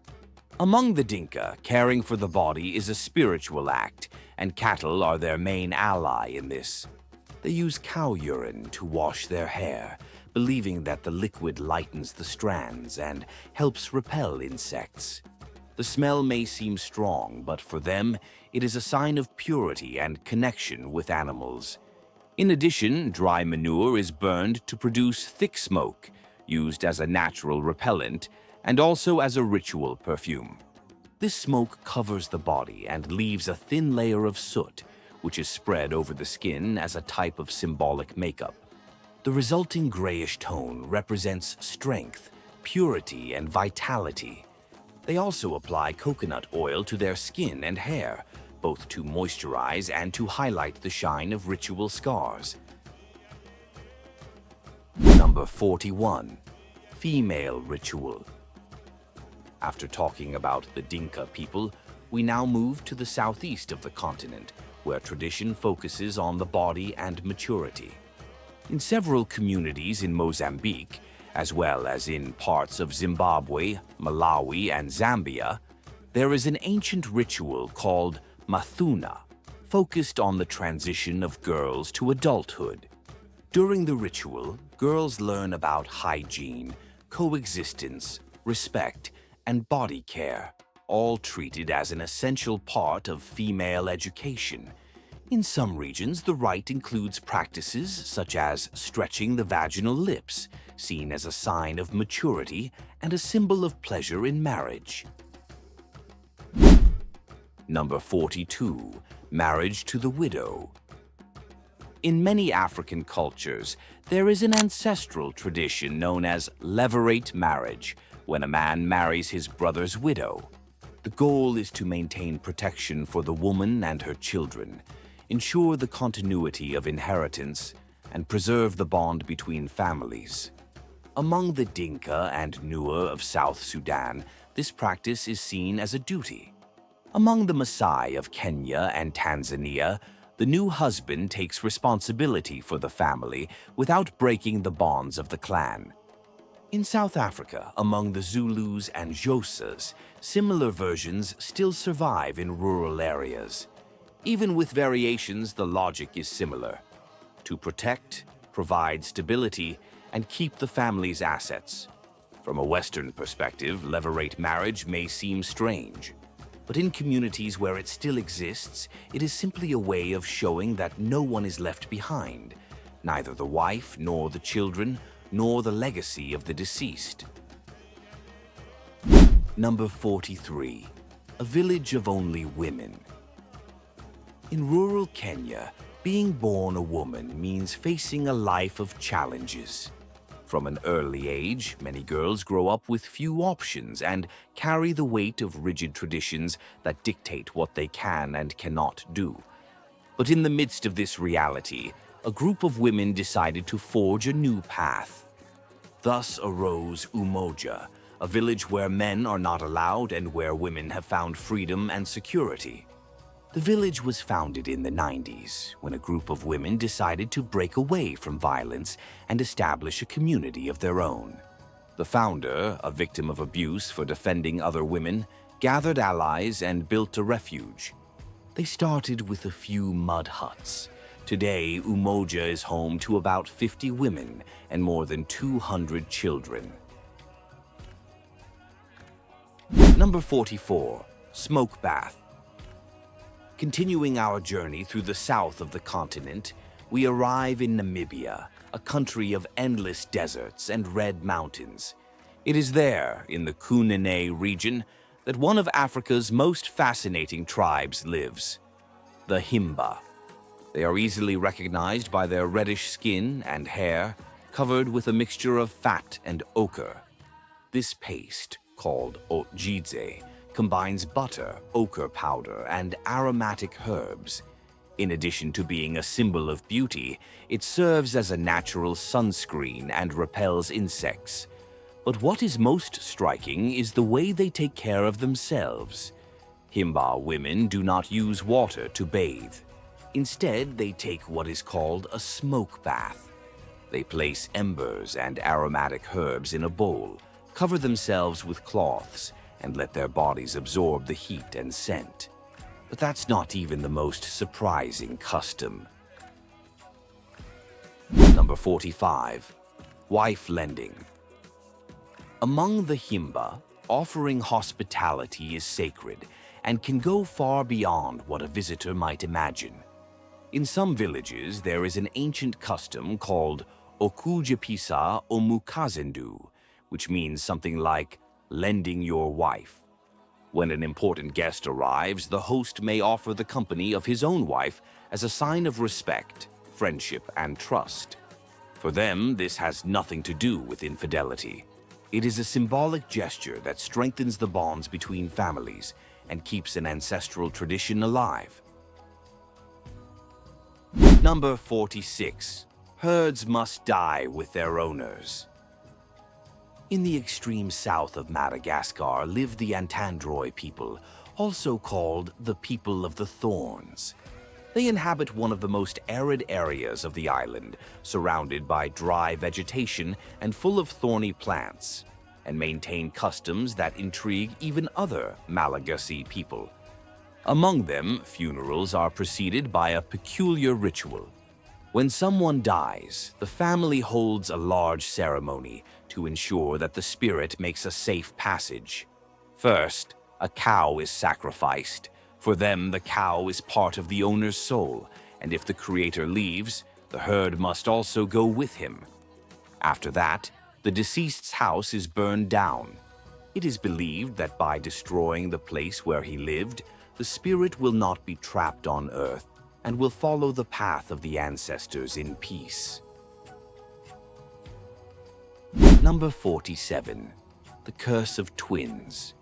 Speaker 1: Among the Dinka, caring for the body is a spiritual act, and cattle are their main ally in this. They use cow urine to wash their hair, believing that the liquid lightens the strands and helps repel insects. The smell may seem strong, but for them, it is a sign of purity and connection with animals. In addition, dry manure is burned to produce thick smoke, used as a natural repellent and also as a ritual perfume. This smoke covers the body and leaves a thin layer of soot, which is spread over the skin as a type of symbolic makeup. The resulting grayish tone represents strength, purity, and vitality. They also apply coconut oil to their skin and hair, both to moisturize and to highlight the shine of ritual scars. Number 41. Female ritual. After talking about the Dinka people, we now move to the southeast of the continent, where tradition focuses on the body and maturity. In several communities in Mozambique, as well as in parts of Zimbabwe, Malawi, and Zambia, there is an ancient ritual called Mathuna, focused on the transition of girls to adulthood. During the ritual, girls learn about hygiene, coexistence, respect, and body care, all treated as an essential part of female education. In some regions, the rite includes practices such as stretching the vaginal lips, seen as a sign of maturity and a symbol of pleasure in marriage. Number 42. Marriage to the widow. In many African cultures, there is an ancestral tradition known as levirate marriage, when a man marries his brother's widow. The goal is to maintain protection for the woman and her children, ensure the continuity of inheritance, and preserve the bond between families. Among the Dinka and Nuer of South Sudan, this practice is seen as a duty. Among the Maasai of Kenya and Tanzania, the new husband takes responsibility for the family without breaking the bonds of the clan. In South Africa, among the Zulus and Xhosas, similar versions still survive in rural areas. Even with variations, the logic is similar: to protect, provide stability, and keep the family's assets. From a Western perspective, levirate marriage may seem strange. But in communities where it still exists, it is simply a way of showing that no one is left behind, neither the wife, nor the children, nor the legacy of the deceased. Number 43. A village of only women. In rural Kenya, being born a woman means facing a life of challenges. From an early age, many girls grow up with few options and carry the weight of rigid traditions that dictate what they can and cannot do. But in the midst of this reality, a group of women decided to forge a new path. Thus arose Umoja, a village where men are not allowed and where women have found freedom and security. The village was founded in the 90s, when a group of women decided to break away from violence and establish a community of their own. The founder, a victim of abuse for defending other women, gathered allies and built a refuge. They started with a few mud huts. Today, Umoja is home to about 50 women and more than 200 children. Number 44. Smoke bath. Continuing our journey through the south of the continent, we arrive in Namibia, a country of endless deserts and red mountains. It is there, in the Kunene region, that one of Africa's most fascinating tribes lives, the Himba. They are easily recognized by their reddish skin and hair, covered with a mixture of fat and ochre. This paste, called otjidze, combines butter, ochre powder, and aromatic herbs. In addition to being a symbol of beauty, it serves as a natural sunscreen and repels insects. But what is most striking is the way they take care of themselves. Himba women do not use water to bathe. Instead, they take what is called a smoke bath. They place embers and aromatic herbs in a bowl, cover themselves with cloths, and let their bodies absorb the heat and scent. But that's not even the most surprising custom. Number 45. Wife lending. Among the Himba, offering hospitality is sacred and can go far beyond what a visitor might imagine. In some villages, there is an ancient custom called okujepisa omukazendu, which means something like lending your wife. When an important guest arrives, the host may offer the company of his own wife as a sign of respect, friendship, and trust. For them, this has nothing to do with infidelity. It is a symbolic gesture that strengthens the bonds between families and keeps an ancestral tradition alive. Number 46. Herds must die with their owners. In the extreme south of Madagascar live the Antandroy people, also called the People of the Thorns. They inhabit one of the most arid areas of the island, surrounded by dry vegetation and full of thorny plants, and maintain customs that intrigue even other Malagasy people. Among them, funerals are preceded by a peculiar ritual. When someone dies, the family holds a large ceremony to ensure that the spirit makes a safe passage. First, a cow is sacrificed. For them, the cow is part of the owner's soul, and if the creator leaves, the herd must also go with him. After that, the deceased's house is burned down. It is believed that by destroying the place where he lived, the spirit will not be trapped on Earth and will follow the path of the ancestors in peace. Number 47. The Curse of Twins.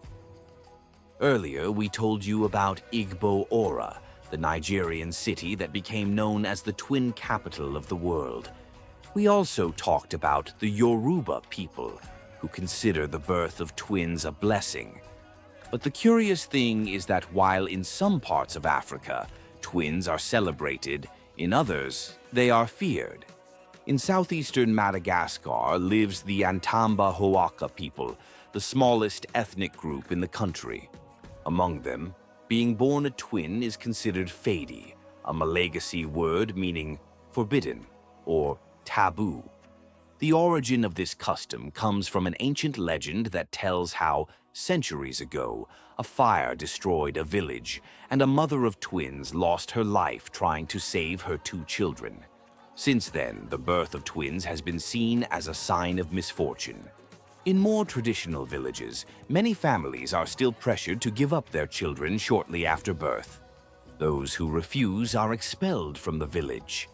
Speaker 1: Earlier, we told you about Igbo Ora, the Nigerian city that became known as the twin capital of the world. We also talked about the Yoruba people, who consider the birth of twins a blessing. But the curious thing is that while in some parts of Africa, twins are celebrated, in others, they are feared. In southeastern Madagascar lives the Antamba Hoaka people, the smallest ethnic group in the country. Among them, being born a twin is considered fady, a Malagasy word meaning forbidden or taboo. The origin of this custom comes from an ancient legend that tells how, centuries ago, a fire destroyed a village and a mother of twins lost her life trying to save her two children. Since then, the birth of twins has been seen as a sign of misfortune. In more traditional villages, many families are still pressured to give up their children shortly after birth. Those who refuse are expelled from the village.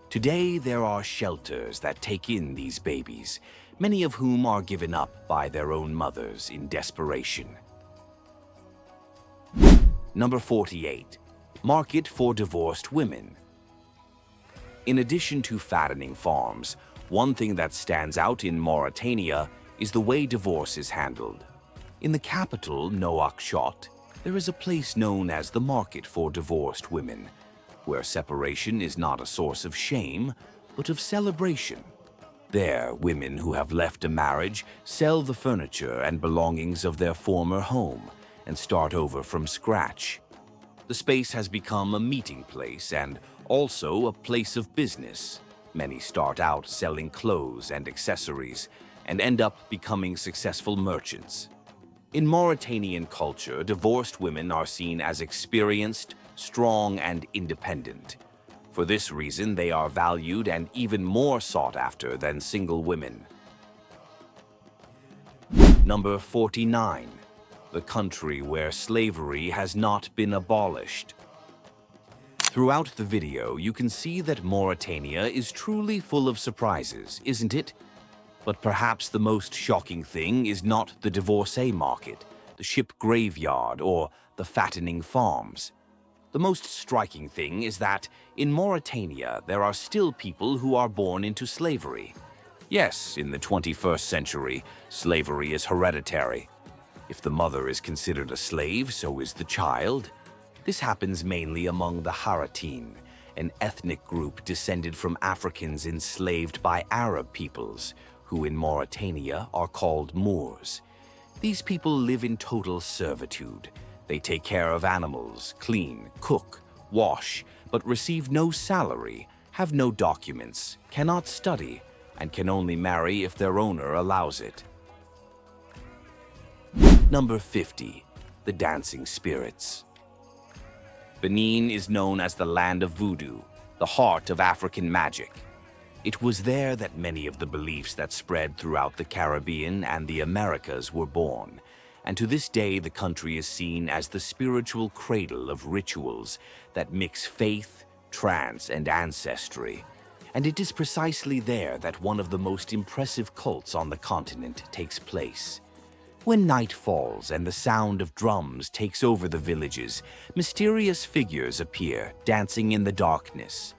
Speaker 1: Today, there are shelters that take in these babies, many of whom are given up by their own mothers in desperation. Number 48. Market for divorced women. In addition to fattening farms, one thing that stands out in Mauritania is the way divorce is handled. In the capital, Nouakchott, there is a place known as the Market for Divorced Women, where separation is not a source of shame, but of celebration. There, women who have left a marriage sell the furniture and belongings of their former home and start over from scratch. The space has become a meeting place and also a place of business. Many start out selling clothes and accessories and end up becoming successful merchants. In Mauritanian culture, divorced women are seen as experienced, strong, and independent. For this reason, they are valued and even more sought after than single women. Number 49. The country where slavery has not been abolished. Throughout the video, you can see that Mauritania is truly full of surprises, isn't it? But perhaps the most shocking thing is not the divorcee market, the ship graveyard, or the fattening farms. The most striking thing is that in Mauritania there are still people who are born into slavery. Yes, in the 21st century, slavery is hereditary. If the mother is considered a slave, so is the child. This happens mainly among the Haratin, an ethnic group descended from Africans enslaved by Arab peoples, who in Mauritania are called Moors. These people live in total servitude. They take care of animals, clean, cook, wash, but receive no salary, have no documents, cannot study, and can only marry if their owner allows it. Number 50. The Dancing Spirits. Benin is known as the land of voodoo, the heart of African magic. It was there that many of the beliefs that spread throughout the Caribbean and the Americas were born, and to this day the country is seen as the spiritual cradle of rituals that mix faith, trance, and ancestry. And it is precisely there that one of the most impressive cults on the continent takes place. When night falls and the sound of drums takes over the villages, mysterious figures appear, dancing in the darkness.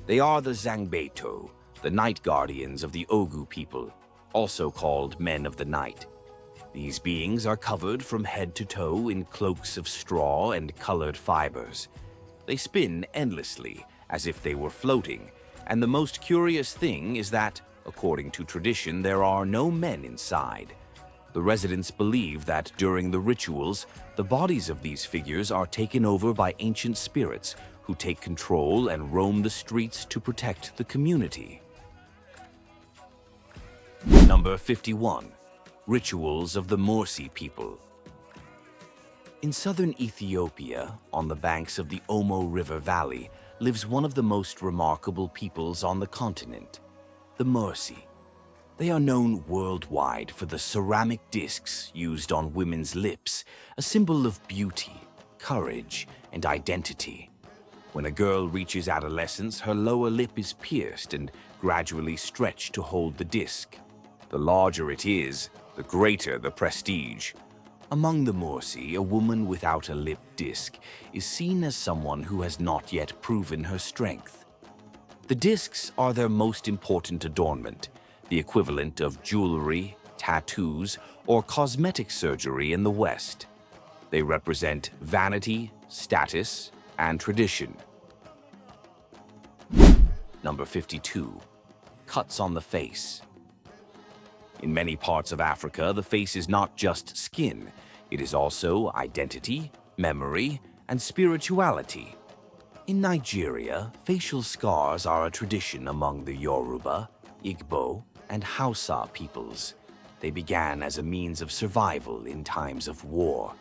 Speaker 1: They are the Zangbeto, the night guardians of the Ogu people, also called Men of the Night. These beings are covered from head to toe in cloaks of straw and colored fibers. They spin endlessly, as if they were floating, and the most curious thing is that, according to tradition, there are no men inside. The residents believe that during the rituals, the bodies of these figures are taken over by ancient spirits who take control and roam the streets to protect the community. Number 51. Rituals of the Morsi people. In southern Ethiopia, on the banks of the Omo River Valley, lives one of the most remarkable peoples on the continent, the Morsi. They are known worldwide for the ceramic discs used on women's lips, a symbol of beauty, courage, and identity. When a girl reaches adolescence, her lower lip is pierced and gradually stretched to hold the disc. The larger it is, the greater the prestige. Among the Mursi, a woman without a lip disc is seen as someone who has not yet proven her strength. The discs are their most important adornment, the equivalent of jewelry, tattoos, or cosmetic surgery in the West. They represent vanity, status, and tradition. Number 52. Cuts on the face. In many parts of Africa, the face is not just skin. It is also identity, memory, and spirituality. In Nigeria, facial scars are a tradition among the Yoruba, Igbo, and Hausa peoples. They began as a means of survival in times of war.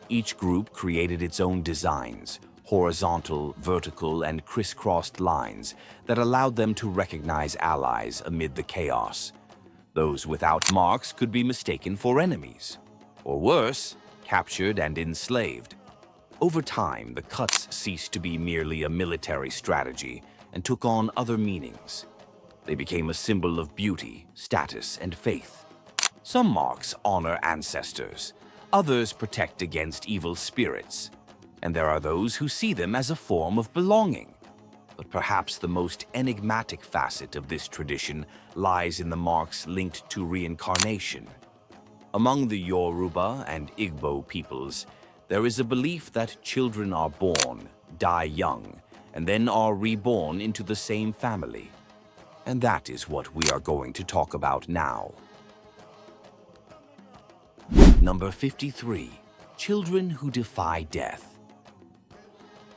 Speaker 1: Each group created its own designs, horizontal, vertical, and crisscrossed lines that allowed them to recognize allies amid the chaos. Those without marks could be mistaken for enemies, or worse, captured and enslaved. Over time, the cuts ceased to be merely a military strategy and took on other meanings. They became a symbol of beauty, status, and faith. Some marks honor ancestors, others protect against evil spirits, and there are those who see them as a form of belonging. But perhaps the most enigmatic facet of this tradition lies in the marks linked to reincarnation. Among the Yoruba and Igbo peoples, there is a belief that children are born, die young, and then are reborn into the same family. And that is what we are going to talk about now. Number 53. Children who defy death.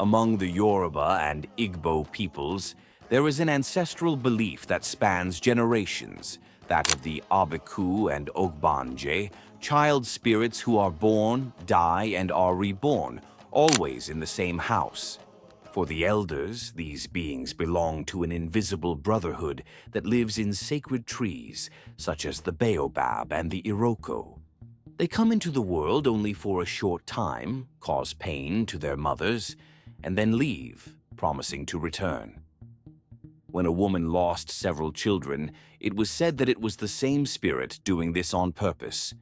Speaker 1: Among the Yoruba and Igbo peoples, there is an ancestral belief that spans generations, that of the Abeku and Ogbanje, child spirits who are born, die, and are reborn, always in the same house. For the elders, these beings belong to an invisible brotherhood that lives in sacred trees, such as the baobab and the iroko. They come into the world only for a short time, cause pain to their mothers, and then leave, promising to return. When a woman lost several children, it was said that it was the same spirit doing this on purpose.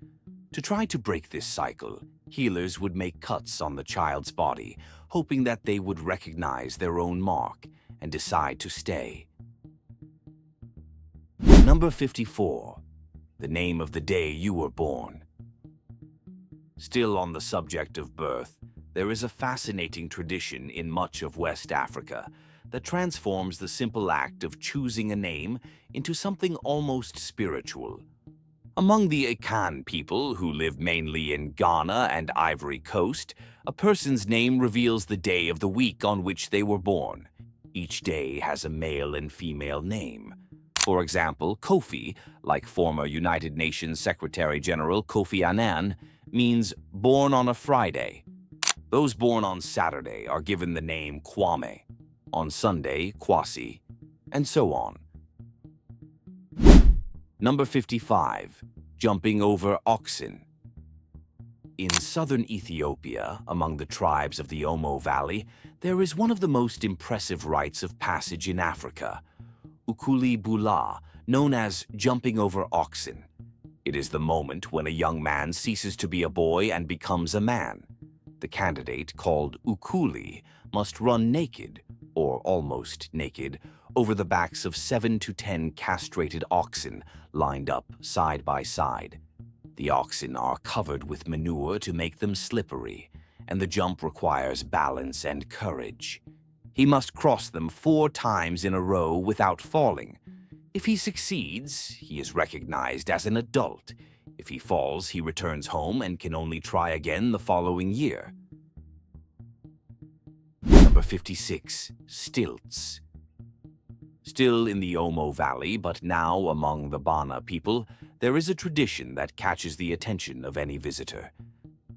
Speaker 1: To try to break this cycle, healers would make cuts on the child's body, hoping that they would recognize their own mark and decide to stay. Number 54. The name of the day you were born. Still on the subject of birth, there is a fascinating tradition in much of West Africa that transforms the simple act of choosing a name into something almost spiritual. Among the Akan people, who live mainly in Ghana and Ivory Coast, a person's name reveals the day of the week on which they were born. Each day has a male and female name. For example, Kofi, like former United Nations Secretary-General Kofi Annan, means born on a Friday. Those born on Saturday are given the name Kwame, on Sunday, Kwasi, and so on. Number 55. Jumping over oxen. In southern Ethiopia, among the tribes of the Omo Valley, there is one of the most impressive rites of passage in Africa, Ukuli Bula, known as jumping over oxen. It is the moment when a young man ceases to be a boy and becomes a man. The candidate, called Ukuli, must run naked, or almost naked, over the backs of 7 to 10 castrated oxen lined up side by side. The oxen are covered with manure to make them slippery, and the jump requires balance and courage. He must cross them 4 times in a row without falling. If he succeeds, he is recognized as an adult. If he falls, he returns home and can only try again the following year. Number 56. Stilts. Still in the Omo Valley, but now among the Bana people, there is a tradition that catches the attention of any visitor.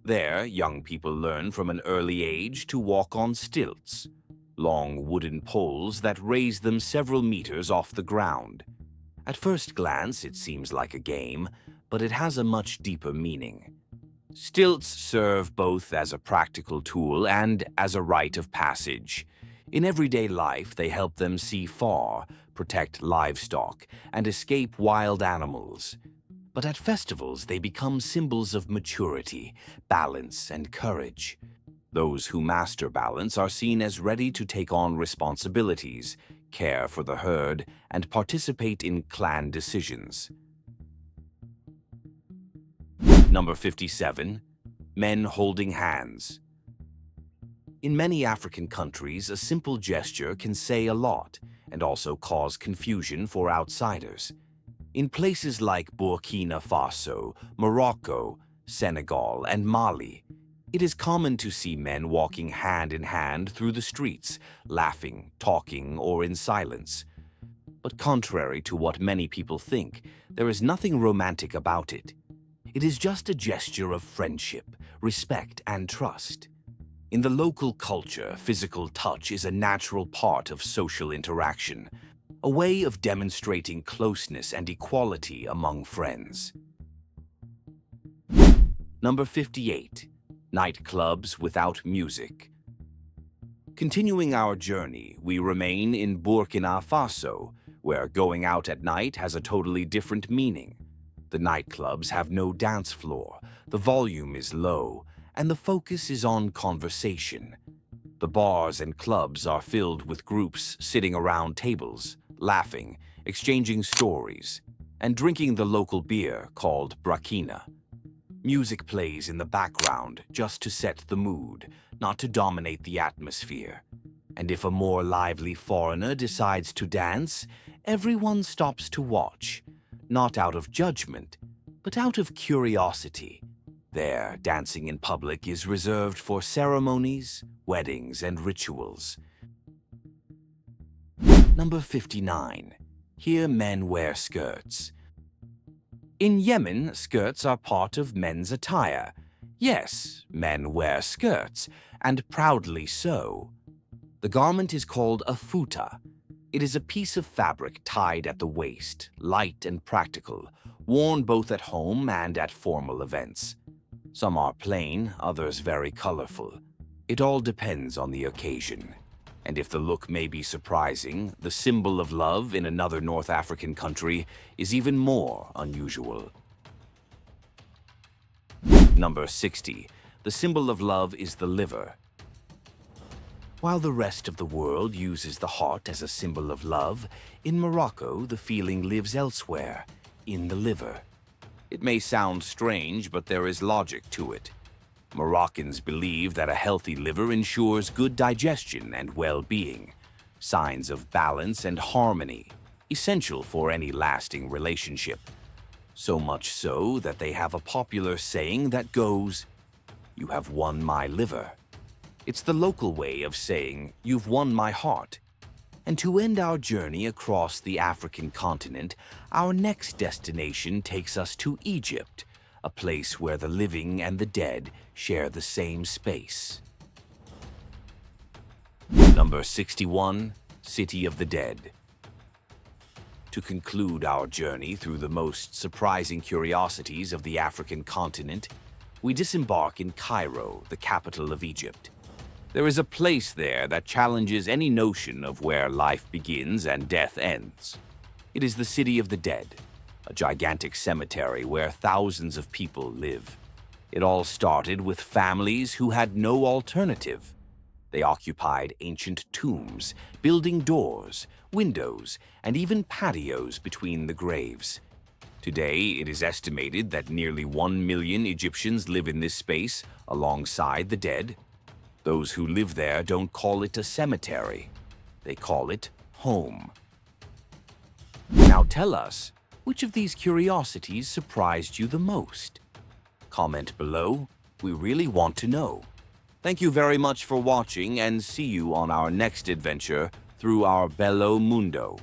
Speaker 1: There, young people learn from an early age to walk on stilts, long wooden poles that raise them several meters off the ground. At first glance, it seems like a game, but it has a much deeper meaning. Stilts serve both as a practical tool and as a rite of passage. In everyday life, they help them see far, protect livestock, and escape wild animals. But at festivals, they become symbols of maturity, balance, and courage. Those who master balance are seen as ready to take on responsibilities, care for the herd, and participate in clan decisions. Number 57. Men holding hands. In many African countries, a simple gesture can say a lot and also cause confusion for outsiders. In places like Burkina Faso, Morocco, Senegal, and Mali, it is common to see men walking hand in hand through the streets, laughing, talking, or in silence. But contrary to what many people think, there is nothing romantic about it. It is just a gesture of friendship, respect, and trust. In the local culture, physical touch is a natural part of social interaction, a way of demonstrating closeness and equality among friends. Number 58. Nightclubs without music. Continuing our journey, we remain in Burkina Faso, where going out at night has a totally different meaning. The nightclubs have no dance floor, the volume is low, and the focus is on conversation. The bars and clubs are filled with groups sitting around tables, laughing, exchanging stories, and drinking the local beer called brakina. Music plays in the background just to set the mood, not to dominate the atmosphere. And if a more lively foreigner decides to dance, everyone stops to watch, not out of judgment, but out of curiosity. There, dancing in public is reserved for ceremonies, weddings, and rituals. Number 59. Here men wear skirts. In Yemen, skirts are part of men's attire. Yes, men wear skirts, and proudly so. The garment is called a futa. It is a piece of fabric tied at the waist, light and practical, worn both at home and at formal events. Some are plain, others very colorful. It all depends on the occasion. And if the look may be surprising, the symbol of love in another North African country is even more unusual. Number 60. The symbol of love is the liver. While the rest of the world uses the heart as a symbol of love, in Morocco the feeling lives elsewhere, in the liver. It may sound strange, but there is logic to it. Moroccans believe that a healthy liver ensures good digestion and well-being, signs of balance and harmony, essential for any lasting relationship. So much so that they have a popular saying that goes, "You have won my liver." It's the local way of saying, "You've won my heart." And to end our journey across the African continent, our next destination takes us to Egypt, a place where the living and the dead share the same space. Number 61. City of the Dead. To conclude our journey through the most surprising curiosities of the African continent, we disembark in Cairo, the capital of Egypt. There is a place there that challenges any notion of where life begins and death ends. It is the City of the Dead, a gigantic cemetery where thousands of people live. It all started with families who had no alternative. They occupied ancient tombs, building doors, windows, and even patios between the graves. Today, it is estimated that nearly 1 million Egyptians live in this space alongside the dead. Those who live there don't call it a cemetery. They call it home. Now tell us, which of these curiosities surprised you the most? Comment below. We really want to know. Thank you very much for watching, and see you on our next adventure through our Bello Mundo.